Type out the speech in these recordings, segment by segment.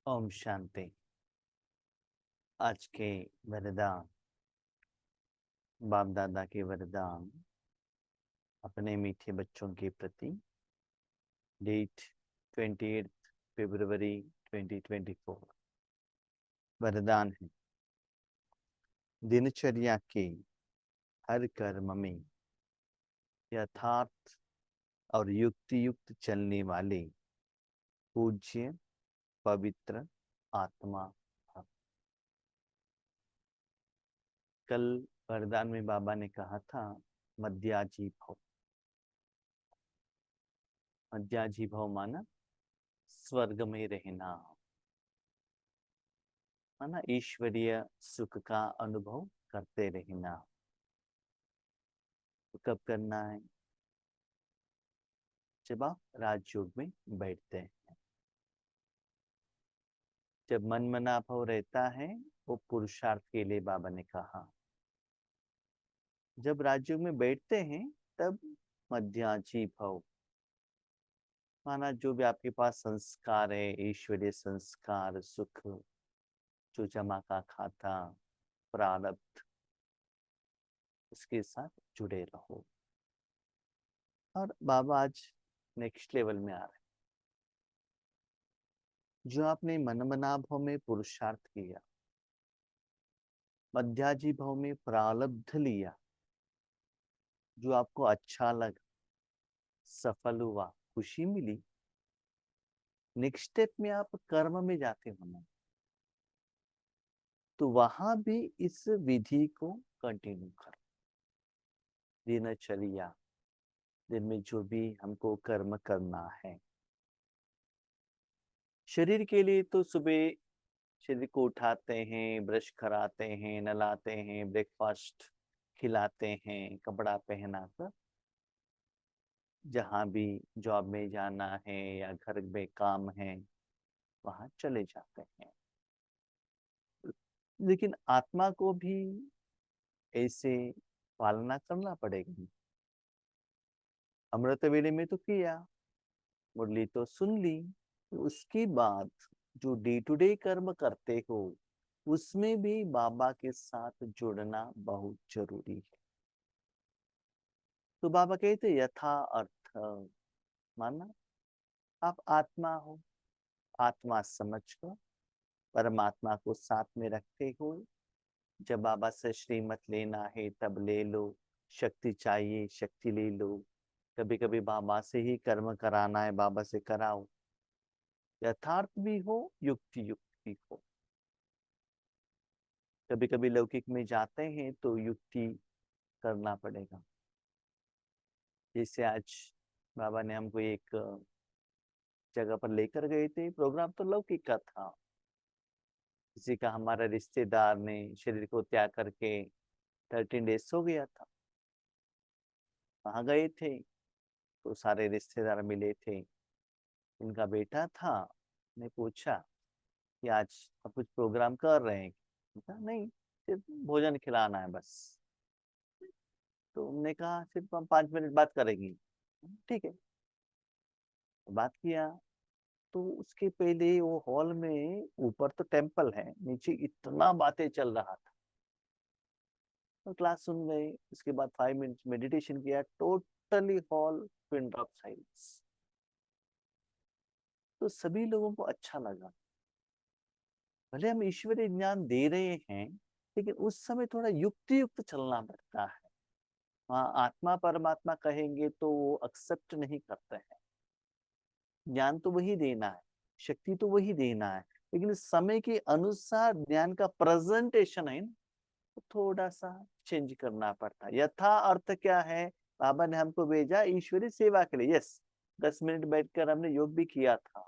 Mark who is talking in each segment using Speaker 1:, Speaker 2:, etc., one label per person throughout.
Speaker 1: ओम शांति। आज के वरदान, बाप दादा के वरदान अपने मीठे बच्चों के प्रति। डेट 28 फरवरी 2024। वरदान है, दिनचर्या के हर कर्म में यथार्थ और युक्ति युक्त चलने वाले पूज्य पवित्र आत्मा भव। कल वरदान में बाबा ने कहा था मध्याजी भव। मध्याजी भव माना स्वर्ग में रहना, माना ईश्वरीय सुख का अनुभव करते रहना। तो कब करना है? जब आप राजयोग में बैठते हैं, जब मन मना भाव रहता है, वो पुरुषार्थ के लिए बाबा ने कहा। जब राजयोग में बैठते हैं तब मध्याजी भव, माना जो भी आपके पास संस्कार है, ईश्वरीय संस्कार, सुख जो जमा का खाता, प्रारब्ध, उसके साथ जुड़े रहो। और बाबा आज नेक्स्ट लेवल में आ रहे हैं। जो आपने मन मना भाव में पुरुषार्थ किया, मध्याजी भाव में प्रारब्ध लिया, जो आपको अच्छा लगा, सफल हुआ, खुशी मिली, नेक्स्ट स्टेप में आप कर्म में जाते हो ना, तो वहां भी इस विधि को कंटिन्यू करो। दिनचर्या, दिन में जो भी हमको कर्म करना है, शरीर के लिए तो सुबह शरीर को उठाते हैं, ब्रश कराते हैं, नहलाते हैं, ब्रेकफास्ट खिलाते हैं, कपड़ा पहनाकर जहां भी जॉब में जाना है या घर में काम है वहां चले जाते हैं। लेकिन आत्मा को भी ऐसे पालना करना पड़ेगा। अमृत वेले में तो किया, मुरली तो सुन ली, उसके बाद जो डे टू डे कर्म करते हो उसमें भी बाबा के साथ जुड़ना बहुत जरूरी है। तो बाबा कहते यथा अर्थ, माना आप आत्मा हो, आत्मा समझकर परमात्मा को साथ में रखते हो। जब बाबा से श्रीमत लेना है तब ले लो, शक्ति चाहिए शक्ति ले लो, कभी कभी बाबा से ही कर्म कराना है बाबा से कराओ। यथार्थ भी हो, युक्ति युक्त भी हो। कभी कभी लौकिक में जाते हैं तो युक्ति करना पड़ेगा। जैसे आज बाबा ने हमको एक जगह पर लेकर गए थे, प्रोग्राम तो लौकिक का था। किसी का हमारा रिश्तेदार ने शरीर को त्याग करके 13 डेज हो गया था। वहां गए थे तो सारे रिश्तेदार मिले थे। उनका बेटा था, ने पूछा कि आज आप कुछ प्रोग्राम कर रहे हैं? नहीं, सिर्फ भोजन खिलाना है बस। तो उन्होंने कहा सिर्फ हम 5 मिनट बात करेंगे। ठीक है, बात किया। तो उसके पहले वो हॉल में, ऊपर तो टेम्पल है, नीचे इतना बातें चल रहा था। तो क्लास सुन गए, उसके बाद 5 मिनट मेडिटेशन किया, totally hall pin drop silence. तो सभी लोगों को अच्छा लगा। भले हम ईश्वरीय ज्ञान दे रहे हैं, लेकिन उस समय थोड़ा युक्ति युक्त चलना पड़ता है। वहाँ आत्मा परमात्मा कहेंगे तो वो एक्सेप्ट नहीं करते हैं। ज्ञान तो वही देना है, शक्ति तो वही देना है, लेकिन समय के अनुसार ज्ञान का प्रेजेंटेशन है ना, तो थोड़ा सा चेंज करना पड़ता है। यथा अर्थ क्या है? बाबा ने हमको भेजा ईश्वरी सेवा के लिए। यस, 10 मिनट बैठकर हमने योग भी किया था,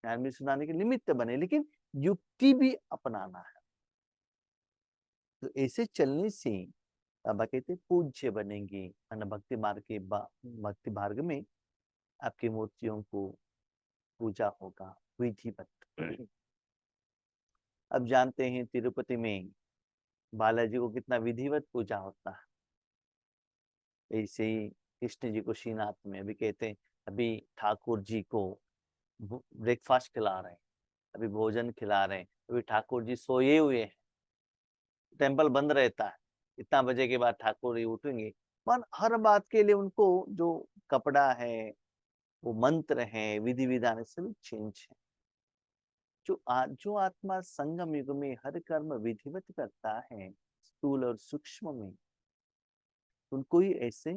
Speaker 1: ज्ञान भी सुनाने के निमित्त बने, लेकिन युक्ति भी अपनाना है। तो ऐसे चलने से बाबा कहते पूज्य बनेंगे। भक्ति मार्ग के भक्ति मार्ग में आपकी मूर्तियों को पूजा होगा विधिवत। अब जानते हैं तिरुपति में बालाजी को कितना विधिवत पूजा होता है। ऐसे ही कृष्ण जी को श्रीनाथ में अभी कहते हैं, अभी ठाकुर जी को ब्रेकफास्ट खिला रहे हैं, अभी भोजन खिला रहे हैं, अभी ठाकुर जी सोए हुए हैं, टेम्पल बंद रहता है, इतना बजे के बाद ठाकुर जी उठेंगे। पर हर बात के लिए उनको जो कपड़ा है, वो मंत्र है, विधि विधान है, सभी चेंज है। जो आत्मा संगम युग में हर कर्म विधिवत करता है, स्थूल और सूक्ष्म में, उनको ही ऐसे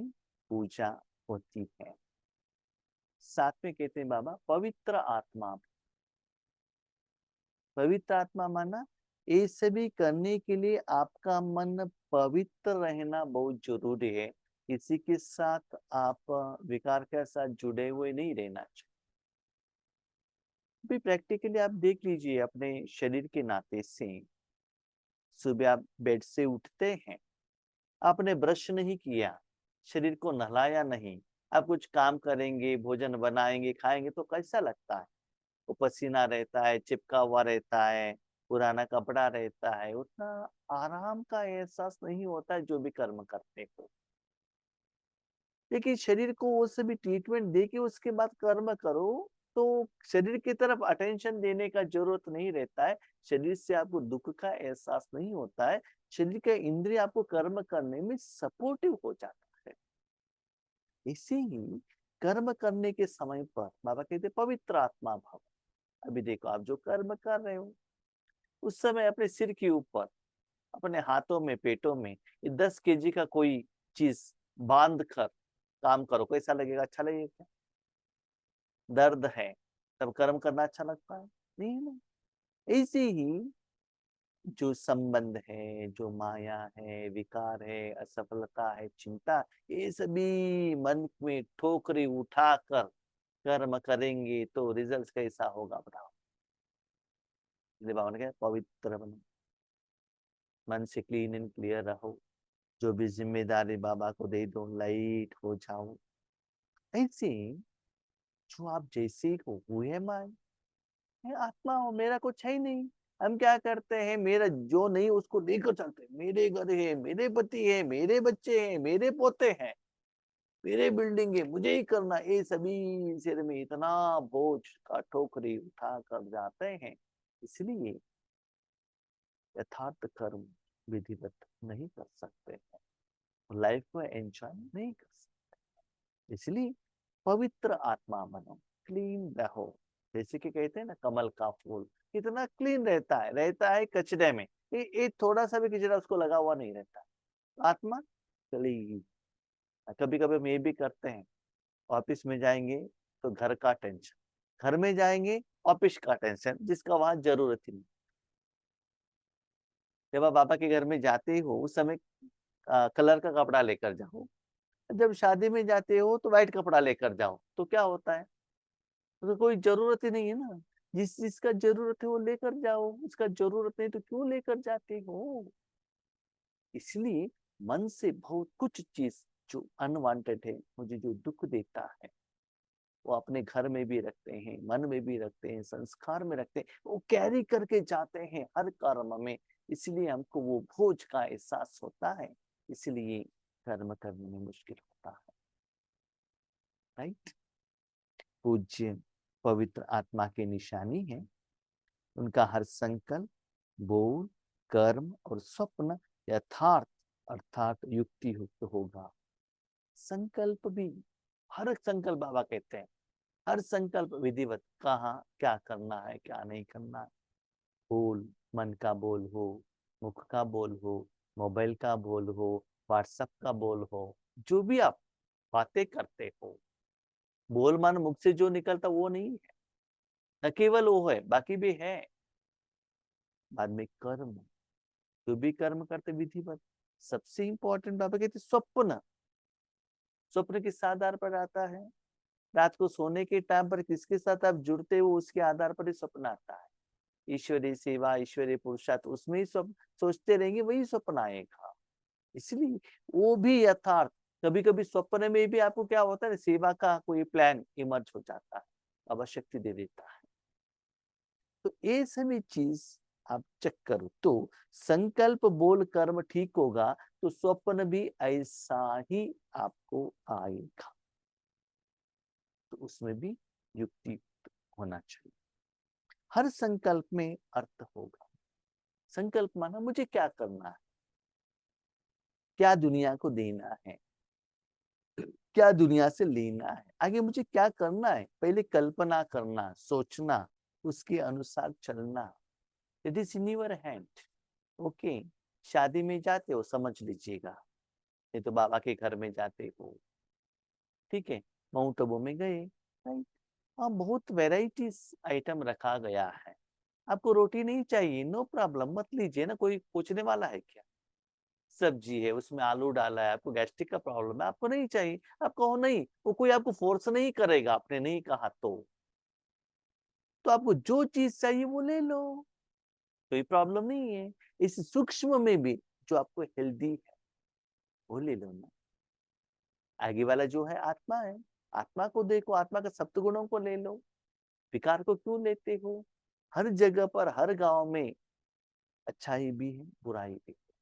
Speaker 1: पूजा होती है। साथ में कहते हैं बाबा पवित्र आत्मा। पवित्र आत्मा माना ये सभी करने के लिए आपका मन पवित्र रहना बहुत जरूरी है। किसी के साथ आप विकार के साथ जुड़े हुए नहीं रहना चाहिए। भी प्रैक्टिकली आप देख लीजिए अपने शरीर के नाते से, सुबह आप बेड से उठते हैं, आपने ब्रश नहीं किया, शरीर को नहलाया नहीं, आप कुछ काम करेंगे, भोजन बनाएंगे, खाएंगे तो कैसा लगता है? वो पसीना रहता है, चिपका हुआ रहता है, पुराना कपड़ा रहता है, उतना आराम का एहसास नहीं होता है जो भी कर्म करते हो। लेकिन शरीर को वो सभी ट्रीटमेंट दे के उसके बाद कर्म करो, तो शरीर की तरफ अटेंशन देने का जरूरत नहीं रहता है। शरीर से आपको दुख का एहसास नहीं होता है। शरीर का इंद्रिय आपको कर्म करने में सपोर्टिव हो जाता है। इसी ही कर्म करने के समय पर बाबा कहते पवित्र आत्मा भाव। अभी देखो आप जो कर्म कर रहे हो, उस समय अपने सिर के ऊपर, अपने हाथों में, पेटों में ये 10 kg का कोई चीज बांध कर काम करो, कैसा लगेगा? अच्छा लगेगा क्या? दर्द है तब कर्म करना अच्छा लगता है? नहीं ना। ऐसे ही जो संबंध है, जो माया है, विकार है, असफलता है, चिंता, ये सभी मन में ठोकरी उठाकर कर्म करेंगे तो रिजल्ट कैसा होगा बताओ? बाबा ने कहा पवित्र बनो, मन से क्लीन एंड क्लियर रहो, जो भी जिम्मेदारी बाबा को दे दो, लाइट हो जाओ। ऐसे जो आप जैसे हो हुए माए, मैं आत्मा हो, मेरा कुछ है ही नहीं। हम क्या करते हैं, मेरा जो नहीं उसको लेकर चलते हैं। मेरे घर है, मेरे पति है, मेरे बच्चे हैं, मेरे पोते हैं, मेरे बिल्डिंग है, मुझे ही करना, ये सभी सिर में इतना बोझ का ठोकरी उठा कर जाते हैं। इसलिए यथार्थ कर्म विधिवत नहीं कर सकते हैं, लाइफ को एंजॉय नहीं कर सकते। इसलिए पवित्र आत्मा बनो, क्लीन रहो। जैसे कि कहते हैं ना, कमल का फूल कितना क्लीन रहता है कचरे में, ये थोड़ा सा भी कचरा उसको लगा हुआ नहीं रहता। आत्मा चलेगी। कभी कभी हम ये भी करते हैं, ऑफिस में जाएंगे तो घर का टेंशन, घर में जाएंगे ऑफिस का टेंशन, जिसका वहां जरूरत ही नहीं। जब आप बाबा के घर में जाते हो उस समय कलर का कपड़ा लेकर जाओ, जब शादी में जाते हो तो व्हाइट कपड़ा लेकर जाओ, तो क्या होता है? तो कोई जरूरत ही नहीं है ना। जिस जिसका जरूरत है वो लेकर जाओ, उसका जरूरत नहीं तो क्यों लेकर जाते हो? इसलिए मन से बहुत कुछ चीज जो अनवांटेड है, मुझे जो दुख देता है, वो अपने घर में भी रखते हैं, मन में भी रखते हैं, संस्कार में रखते हैं, वो कैरी करके जाते हैं हर कर्म में। इसलिए हमको वो बोझ का एहसास होता है, इसलिए कर्म करने में मुश्किल होता है। राइट। पूज्य पवित्र आत्मा की निशानी है उनका हर संकल्प, बोल, कर्म और स्वप्न यथार्थ अर्थात युक्ति युक्त होगा। संकल्प भी, हर संकल्प बाबा कहते हैं, हर संकल्प विधिवत, कहाँ क्या करना है, क्या नहीं करना है। बोल, मन का बोल हो, मुख का बोल हो, मोबाइल का बोल हो, व्हाट्सएप का बोल हो, जो भी आप बातें करते हो, बोल मन मुख से जो निकलता वो नहीं है, न केवल वो है, बाकी भी है। बाद में कर्म, जो भी कर्म करते विधिवत। सबसे इंपॉर्टेंट बाबा कहते स्वप्न, स्वप्न किस आधार पर आता है? रात को सोने के टाइम पर किसके साथ आप जुड़ते हो उसके आधार पर ही स्वप्न आता है। ईश्वरीय सेवा, ईश्वरीय पुरुषार्थ, उसमें ही सब सोचते रहेंगे, वही स्वप्न आएगा। इसलिए वो भी यथार्थ, कभी कभी स्वप्न में भी आपको क्या होता है, सेवा का कोई प्लान इमर्ज हो जाता है, बाबा शक्ति दे देता है। तो ये सभी चीज आप चेक करो तो संकल्प बोल कर्म ठीक होगा, तो स्वप्न भी ऐसा ही आपको आएगा। तो उसमें भी युक्ति होना चाहिए। हर संकल्प में अर्थ होगा। संकल्प माना मुझे क्या करना है, क्या दुनिया को देना है, क्या दुनिया से लेना है, आगे मुझे क्या करना है, पहले कल्पना करना, सोचना, उसके अनुसार चलना। It is in your hand. Okay, शादी में जाते हो समझ लीजिएगा, ये तो बाबा के घर में जाते हो, ठीक है, माउंट आबू में गए, राइट, हाँ बहुत वेराइटीज आइटम रखा गया है। आपको रोटी नहीं चाहिए, नो प्रॉब्लम, मत लीजिए ना, कोई पूछने वाला है क्या। सब्जी है, उसमें आलू डाला है, आपको गैस्ट्रिक का प्रॉब्लम है, आपको नहीं चाहिए, आप कहो नहीं, वो कोई आपको फोर्स नहीं करेगा, आपने नहीं कहा तो आपको जो चीज चाहिए वो ले लो, कोई प्रॉब्लम नहीं है। इस सूक्ष्म में भी जो आपको हेल्दी है वो ले लो ना। आगे वाला जो है आत्मा है, आत्मा को देखो, आत्मा के सप्त गुणों को ले लो, विकार को क्यों लेते हो। हर जगह पर, हर गांव में अच्छाई भी है, बुराई भी है,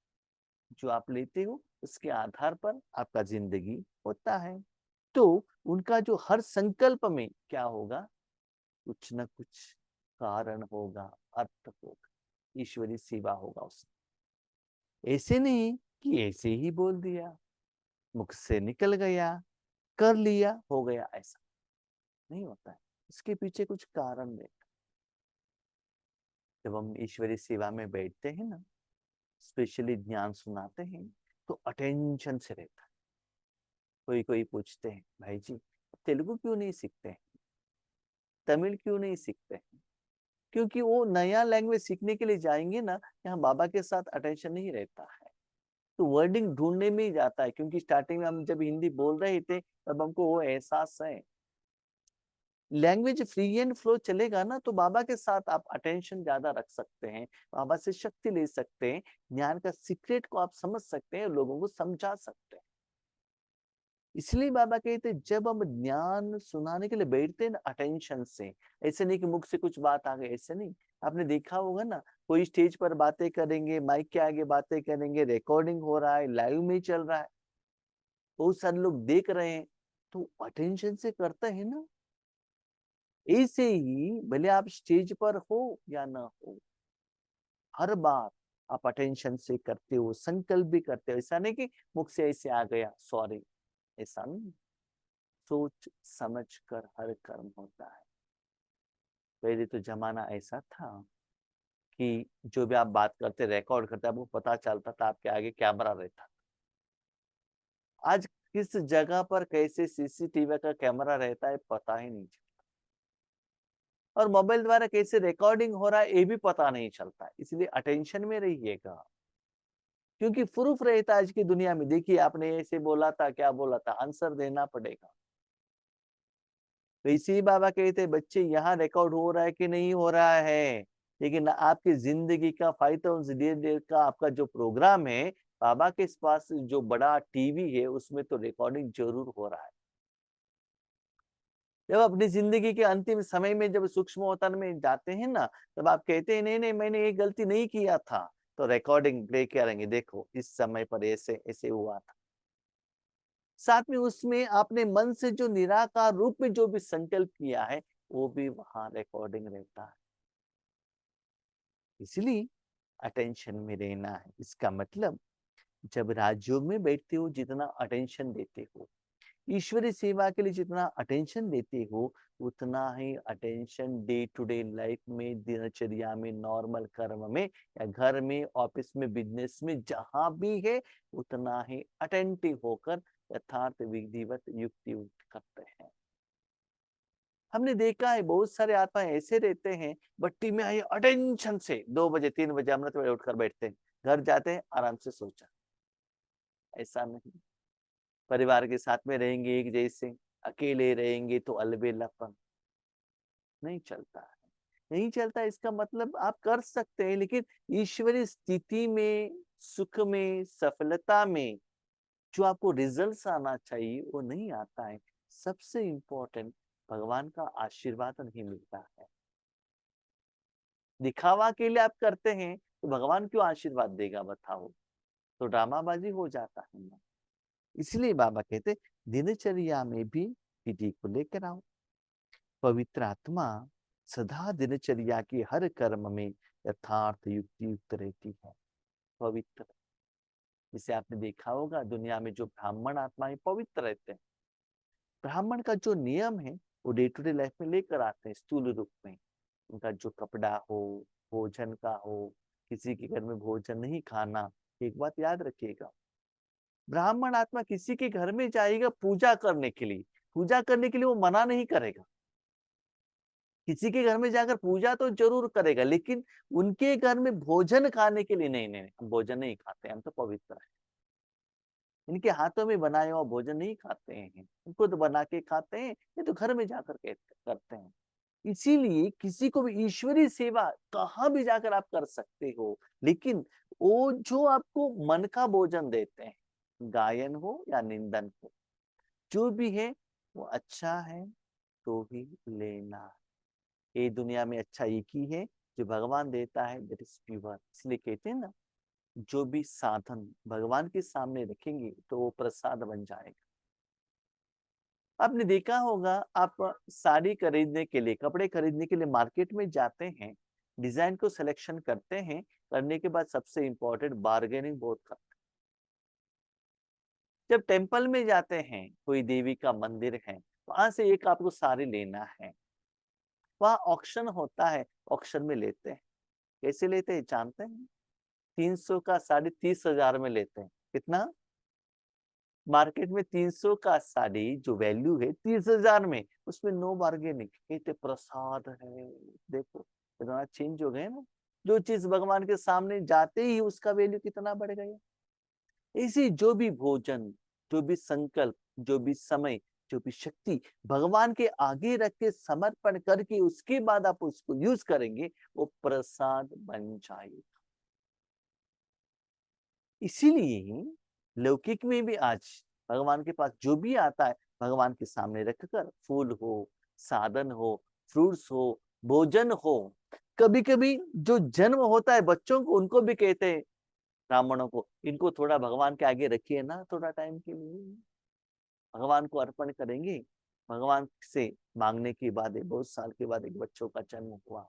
Speaker 1: जो आप लेते हो उसके आधार पर आपका जिंदगी होता है। तो उनका जो हर संकल्प में क्या होगा, कुछ न कुछ कारण होगा, अर्थ होगा, ईश्वरी सेवा होगा उसमें। ऐसे नहीं कि ऐसे ही बोल दिया, मुख से निकल गया, कर लिया, हो गया, ऐसा नहीं होता है। इसके पीछे कुछ कारण है। जब हम ईश्वरी सेवा में बैठते हैं ना, स्पेशली ज्ञान सुनाते हैं, तो अटेंशन से रहता है। कोई कोई पूछते हैं, भाई जी तेलुगु क्यों नहीं सीखते हैं, तमिल क्यों नहीं सीखते हैं, क्योंकि वो नया लैंग्वेज सीखने के लिए जाएंगे ना, यहाँ बाबा के साथ अटेंशन नहीं रहता है, तो वर्डिंग ढूंढने में ही जाता है। क्योंकि स्टार्टिंग में हम जब हिंदी बोल रहे थे तब हमको वो एहसास है, लैंग्वेज फ्री एंड फ्लो चलेगा ना, तो बाबा के साथ आप अटेंशन ज्यादा रख सकते हैं, बाबा से शक्ति ले सकते हैं, ज्ञान का सीक्रेट को आप समझ सकते हैं, लोगों को समझा सकते हैं। इसलिए बाबा कहते हैं जब हम ज्ञान सुनाने के लिए बैठते हैं ना अटेंशन से, ऐसे नहीं कि मुख से कुछ बात आ गई, ऐसे नहीं। आपने देखा होगा ना, कोई स्टेज पर बातें करेंगे, माइक के आगे बातें करेंगे, रिकॉर्डिंग हो रहा है, लाइव में चल रहा है, बहुत सारे लोग देख रहे हैं, तो अटेंशन से करते हैं ना। ऐसे ही भले आप स्टेज पर हो या ना हो, हर बार आप अटेंशन से करते हो, संकल्प भी करते हो, ऐसा नहीं कि मुख से ऐसे आ गया, सॉरी, ऐसा नहीं। सोच समझ कर हर कर्म होता है। पहले तो जमाना ऐसा था कि जो भी आप बात करते, रिकॉर्ड करते, आपको पता चलता था, आपके आगे कैमरा रहता। आज किस जगह पर कैसे सीसीटीवी का कैमरा रहता है पता ही नहीं चलता, और मोबाइल द्वारा कैसे रिकॉर्डिंग हो रहा है ये भी पता नहीं चलता। इसलिए अटेंशन में रहिएगा, क्योंकि प्रूफ रहता है आज की दुनिया में, देखिए आपने ऐसे बोला था, क्या बोला था, आंसर देना पड़ेगा। तो इसी बाबा कहते बच्चे यहाँ रिकॉर्ड हो रहा है कि नहीं हो रहा है, लेकिन आपकी जिंदगी का 5000 का आपका जो प्रोग्राम है, बाबा के पास जो बड़ा टीवी है उसमें तो रिकॉर्डिंग जरूर हो रहा है। जब अपनी जिंदगी के अंतिम समय में जब सूक्ष्म अवतार में जाते हैं ना, तब आप कहते हैं नहीं नहीं मैंने ये गलती नहीं किया था, तो रिकॉर्डिंग प्ले करेंगे, देखो इस समय पर ऐसे ऐसे हुआ था। साथ में उसमें आपने मन से जो निराकार रूप में जो भी संकल्प किया है वो भी वहां रिकॉर्डिंग रहता है। इसलिए अटेंशन में रहना है। इसका मतलब जब राजयोग में बैठते हो, जितना अटेंशन देते हो, ईश्वरी सेवा के लिए जितना अटेंशन देते हो, उतना ही attention day to day life में, दिनचर्या में, नॉर्मल कर्म में, या घर में, ऑफिस में, बिजनेस में, जहां भी है, उतना ही अटेंटिव होकर यथार्थ विधिवत युक्ति करते हैं। हमने देखा है बहुत सारे आत्माएं ऐसे रहते हैं, भट्टी में आए अटेंशन से 2 बजे 3 बजे अमृत वेले उठकर बैठते हैं, घर जाते हैं आराम से सोचा। ऐसा नहीं, परिवार के साथ में रहेंगे एक जैसे, अकेले रहेंगे तो अलबेलापन, नहीं चलता है, नहीं चलता। इसका मतलब आप कर सकते हैं, लेकिन ईश्वरी स्थिति में, सुख में, सफलता में जो आपको रिजल्ट्स आना चाहिए वो नहीं आता है। सबसे इंपॉर्टेंट, भगवान का आशीर्वाद नहीं मिलता है। दिखावा के लिए आप करते हैं तो भगवान क्यों आशीर्वाद देगा बताओ, तो ड्रामाबाजी हो जाता है ना। इसलिए बाबा कहते दिनचर्या में भी विधि को लेकर आओ। पवित्र आत्मा सदा दिनचर्या की हर कर्म में यथार्थ युक्ति युक्त रहती है, पवित्र। जिसे आपने देखा होगा दुनिया में जो ब्राह्मण आत्माएं पवित्र रहते हैं, ब्राह्मण का जो नियम है वो डे टू डे लाइफ में लेकर आते हैं स्थूल रूप में। उनका जो कपड़ा हो, भोजन का हो, किसी के घर में भोजन नहीं खाना। एक बात याद रखिएगा, ब्राह्मण आत्मा किसी के घर में जाएगा पूजा करने के लिए, पूजा करने के लिए वो मना नहीं करेगा। किसी के घर में जाकर पूजा तो जरूर करेगा, लेकिन उनके घर में भोजन खाने के लिए नहीं, नहीं, हम भोजन नहीं खाते, हम तो पवित्र है। इनके हाथों में बनाए हुआ भोजन नहीं खाते हैं, खुद तो बना के खाते हैं, ये तो घर में जाकर के करते हैं। इसीलिए किसी को भी ईश्वरीय सेवा कहाँ भी जाकर आप कर सकते हो, लेकिन वो जो आपको मन का भोजन देते हैं, गायन हो या निंदन हो, जो भी है वो अच्छा है तो ही लेना। ये दुनिया में अच्छा एक ही है जो भगवान देता है, दैट इज प्योर। इसलिए कहते हैं ना, जो भी साधन भगवान के सामने रखेंगे तो वो प्रसाद बन जाएगा। आपने देखा होगा, आप साड़ी खरीदने के लिए, कपड़े खरीदने के लिए मार्केट में जाते हैं, डिजाइन को सिलेक्शन करते हैं, करने के बाद सबसे इंपॉर्टेंट बार्गेनिंग बहुत करते हैं। जब टेम्पल में जाते हैं, कोई देवी का मंदिर है, वहां से एक आपको साड़ी लेना है, वहां ऑक्शन होता है, ऑक्शन में लेते हैं। कैसे लेते हैं जानते हैं? 300 का साड़ी 30,000 में लेते हैं। कितना? मार्केट में 300 का साड़ी जो वैल्यू है 30,000 में, उसमें नो बार्गेनिंग। कहते प्रसाद है। देखो कितना चेंज हो गए ना, जो चीज भगवान के सामने जाते ही उसका वैल्यू कितना बढ़ गया। इसी जो भी भोजन, जो भी संकल्प, जो भी समय, जो भी शक्ति भगवान के आगे रख के समर्पण करके उसके बाद आप उसको यूज करेंगे, वो प्रसाद बन जाएगा। इसीलिए लौकिक में भी आज भगवान के पास जो भी आता है, भगवान के सामने रखकर, फूल हो, साधन हो, फ्रूट्स हो, भोजन हो। कभी कभी जो जन्म होता है बच्चों को, उनको भी कहते हैं ब्राह्मणों को, इनको थोड़ा भगवान के आगे रखिए ना, थोड़ा टाइम के लिए भगवान को अर्पण करेंगे। भगवान से मांगने के बाद बहुत साल के बाद एक बच्चों का जन्म हुआ,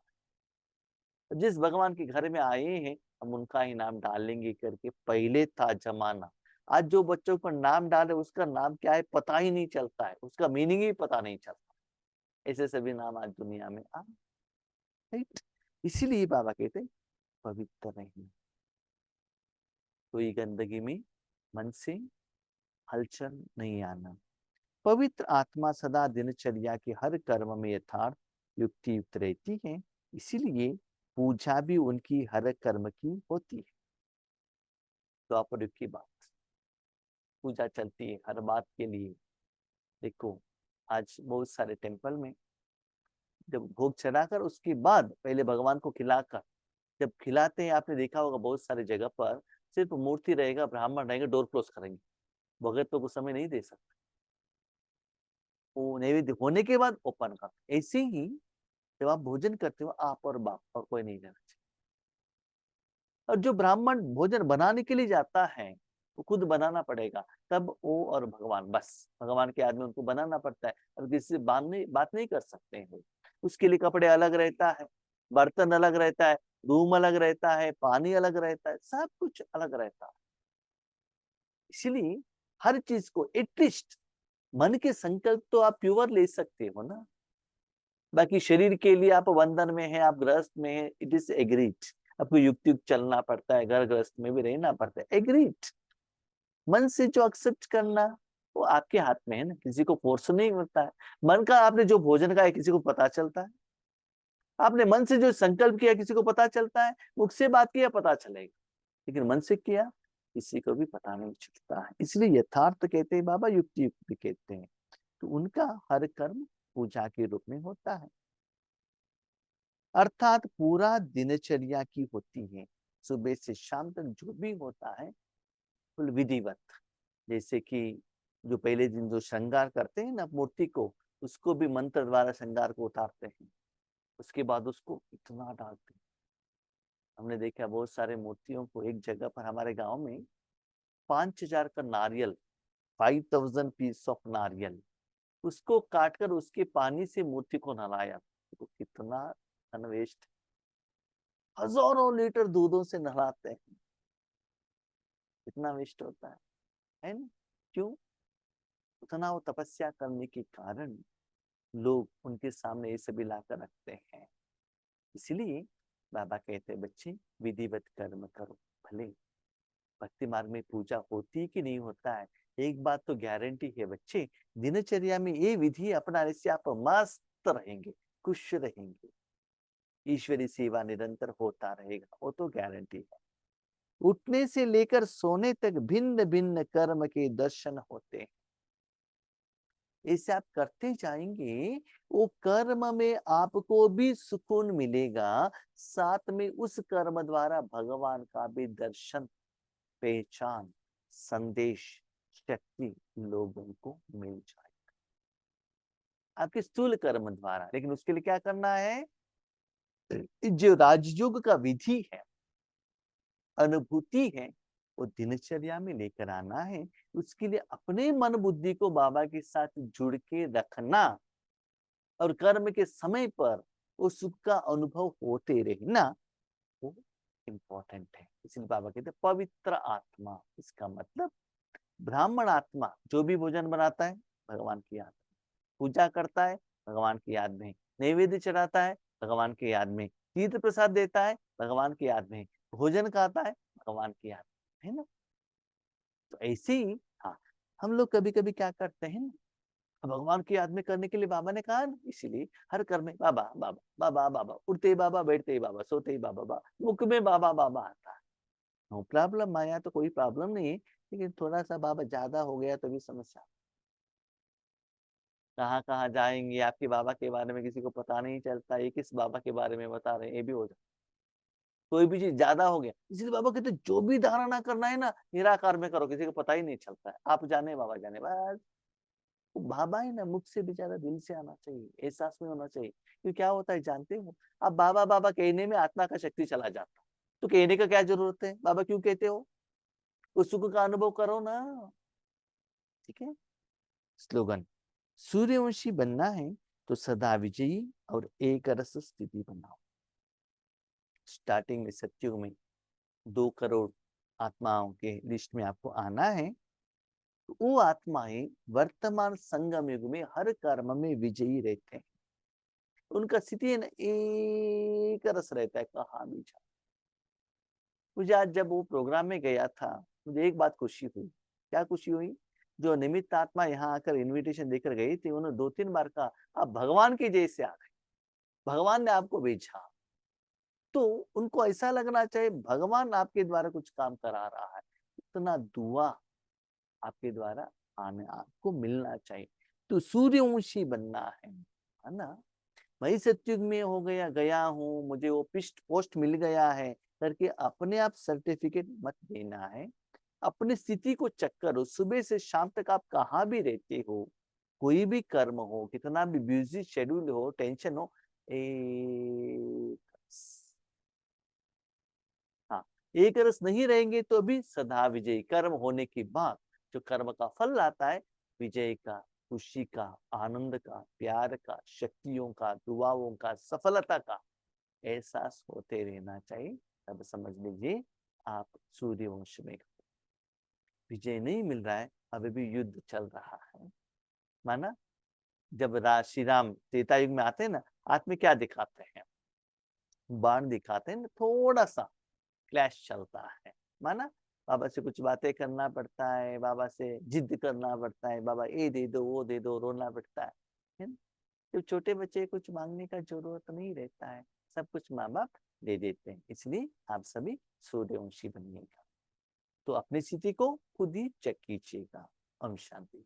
Speaker 1: जिस भगवान के घर में आए हैं हम उनका ही नाम डालेंगे करके पहले था जमाना। आज जो बच्चों को नाम डाले उसका नाम क्या है पता ही नहीं चलता है, उसका मीनिंग ही पता नहीं चलता। ऐसे सभी नाम आज दुनिया में आ, राइट। इसीलिए बाबा कहते हैं पवित्र नहीं, कोई गंदगी में मन से हलचल नहीं आना। पवित्र आत्मा सदा दिनचर्या के हर कर्म में यथार्थ युक्ति युक्त रहती है, इसीलिए पूजा भी उनकी हर कर्म की होती है। तो आप की बात, पूजा चलती है हर बात के लिए। देखो आज बहुत सारे टेम्पल में जब भोग चढ़ाकर उसके बाद पहले भगवान को खिलाकर, जब खिलाते हैं आपने देखा होगा बहुत सारी जगह पर सिर्फ मूर्ति रहेगा, ब्राह्मण रहेंगे, डोर क्लोज करेंगे, भगत तो कुछ समय नहीं दे सकते। वो नैवेद्य होने के बाद ओपन कर। ऐसे ही जब आप भोजन करते हो, आप और बाप और कोई नहीं जाना चाहिए। और जो ब्राह्मण भोजन बनाने के लिए जाता है वो खुद बनाना पड़ेगा, तब वो और भगवान, बस भगवान के आदमी उनको बनाना पड़ता है, और किसी से बात नहीं कर सकते हैं। उसके लिए कपड़े अलग रहता है, बर्तन अलग रहता है, रूम अलग रहता है, पानी अलग रहता है, सब कुछ अलग रहता है। इसलिए हर चीज को एटलीस्ट मन के संकल्प तो आप प्योर ले सकते हो ना। बाकी शरीर के लिए आप बंधन में है, आप गृहस्थ में है, इट इज एग्रीड। आपको युक्त युक्त चलना पड़ता है, घर गृहस्थ में भी रहना पड़ता है, एग्रीड। मन से जो एक्सेप्ट करना वो आपके हाथ में है ना, किसी को फोर्स नहीं होता है। मन का आपने जो भोजन खाया किसी को पता चलता है, आपने मन से जो संकल्प किया किसी को पता चलता है, मुख से बात किया पता चलेगा, लेकिन मन से किया किसी को भी पता नहीं चलता है। इसलिए यथार्थ कहते हैं बाबा, युक्ति युक्त भी कहते हैं। तो उनका हर कर्म पूजा के रूप में होता है, अर्थात पूरा दिनचर्या की होती है। सुबह से शाम तक जो भी होता है फुल विधिवत। जैसे कि जो पहले दिन जो श्रृंगार करते हैं ना मूर्ति को, उसको भी मंत्र द्वारा श्रृंगार को उतारते हैं, उसके बाद उसको इतना डालते हैं। हमने देखा बहुत सारे मूर्तियों को एक जगह पर हमारे गांव में 5,000 का नारियल, 5,000 पीस ऑफ नारियल, उसको काटकर उसके पानी से मूर्ति को नहलाया। तो कितना अनवेस्ट, हजारों लीटर दूधों से नहलाते हैं, कितना वेस्ट होता है ना? क्यों? उतना वो तपस्या करने के कारण लोग उनके सामने ये सभी लाकर रखते हैं। इसलिए बाबा कहते हैं बच्चे विधिवत कर्म करो। भले भक्ति मार्ग में पूजा होती कि नहीं होता है, एक बात तो गारंटी है बच्चे, दिनचर्या में ये विधि अपनाने से आप मस्त रहेंगे, खुश रहेंगे, ईश्वरी सेवा निरंतर होता रहेगा, वो तो गारंटी है। उठने से लेकर सोने तक भिन्न भिन्न कर्म के दर्शन होते हैं। ऐसे आप करते जाएंगे, वो कर्म में आपको भी सुकून मिलेगा, साथ में उस कर्म द्वारा भगवान का भी दर्शन, पहचान, संदेश, शक्ति लोगों को मिल जाएगा आपके स्थूल कर्म द्वारा। लेकिन उसके लिए क्या करना है? जो राजयोग का विधि है, अनुभूति है, वो दिनचर्या में लेकर आना है। उसके लिए अपने मन बुद्धि को बाबा के साथ जुड़ के रखना, और कर्म के समय पर वो सुख का अनुभव होते रहना, वो इम्पोर्टेंट है। इसलिए बाबा कहते हैं पवित्र आत्मा। इसका मतलब ब्राह्मण आत्मा जो भी भोजन बनाता है भगवान की याद में, पूजा करता है भगवान की याद में, नैवेद्य चढ़ाता है भगवान की याद में, तीर्थ प्रसाद देता है भगवान की याद में, भोजन खाता है भगवान की याद में, है ना? तो ऐसे ही हाँ, हम लोग कभी कभी क्या करते हैं ना, भगवान की याद में करने के लिए बाबा ने कहा ना, इसीलिए हर कर्म में बाबा बाबा बाबा बाबा, उठते ही बाबा, बैठते ही बाबा, सोते ही बाबा बाबा, मुख में बाबा बाबा आता है। नो प्रॉब्लम, माया तो कोई प्रॉब्लम नहीं है, लेकिन थोड़ा सा बाबा ज्यादा हो गया तो भी समस्या। कहाँ कहाँ जाएंगे, आपके बाबा के बारे में किसी को पता नहीं चलता, ये किस बाबा के बारे में बता रहे हैं, ये भी हो जाता। कोई भी चीज ज्यादा हो गया, इसलिए बाबा कहते जो भी धारणा करना है ना निराकार में करो, किसी को पता ही नहीं चलता है, आप जाने बाबा जाने, बस। वो बाबा है ना, मुख से बेचारा दिल से आना चाहिए, एहसास में होना चाहिए। क्यों क्या होता है जानते हो? अब बाबा बाबा कहने में आत्मा का शक्ति चला जाता, तो कहने का क्या जरूरत है, बाबा क्यों कहते हो? उस सुख का अनुभव करो ना। ठीक है। स्लोगन, सूर्यवंशी बनना है तो सदा विजयी और एक रस स्थिति बनाओ। स्टार्टिंग में सत्युग में 2 करोड़ आत्माओं के लिस्ट में आपको आना है। तो वो आत्माएं वर्तमान संगम युग में हर कर्म में विजयी रहते हैं। उनका स्थिति है ना एक रस रहता है, कहा भी जा। मुझे आज जब वो प्रोग्राम में गया था, मुझे एक बात खुशी हुई। क्या खुशी हुई? जो निमित्त आत्मा यहाँ आकर इनविटेशन देकर गई थी, उन्होंने 2-3 बार कहा आप भगवान के जैसे आ गए, भगवान ने आपको भेजा। तो उनको ऐसा लगना चाहिए भगवान आपके द्वारा कुछ काम करा रहा है, इतना दुआ आपके द्वारा आने आपको मिलना चाहिए। तो सूर्यवंशी बनना है ना? वही सत्युग में हो गया, गया हूँ, मुझे वो पिस्ट पोस्ट मिल गया है करके अपने आप सर्टिफिकेट मत देना है। अपनी स्थिति को चेक करो, सुबह से शाम तक आप कहाँ भी रहते हो, कोई भी कर्म हो, कितना भी बिजी शेड्यूल हो, टेंशन हो, एक हाँ, एक रस नहीं रहेंगे तो भी सदा विजयी। कर्म होने के बाद जो कर्म का फल आता है, विजय का, खुशी का, आनंद का, प्यार का, शक्तियों का, दुआओं का, सफलता का एहसास होते रहना चाहिए। तब समझ लीजिए आप सूर्यवंश में। विजय नहीं मिल रहा है, अभी भी युद्ध चल रहा है। माना जब श्री राम त्रेता युग में आते हैं ना, हाथ में क्या दिखाते हैं? बाण दिखाते हैं ना, थोड़ा सा क्लैश चलता है। माना बाबा से कुछ बातें करना पड़ता है, बाबा से जिद करना पड़ता है, बाबा ये दे दो वो दे दो, रोना पड़ता है ना? तो छोटे बच्चे कुछ मांगने का जरूरत नहीं रहता है, सब कुछ माँ बाप दे देते हैं। इसलिए आप सभी सूर्यवंशी बनिएगा। तो अपनी स्थिति को खुद ही चेक कीजिएगा। ओम शांति।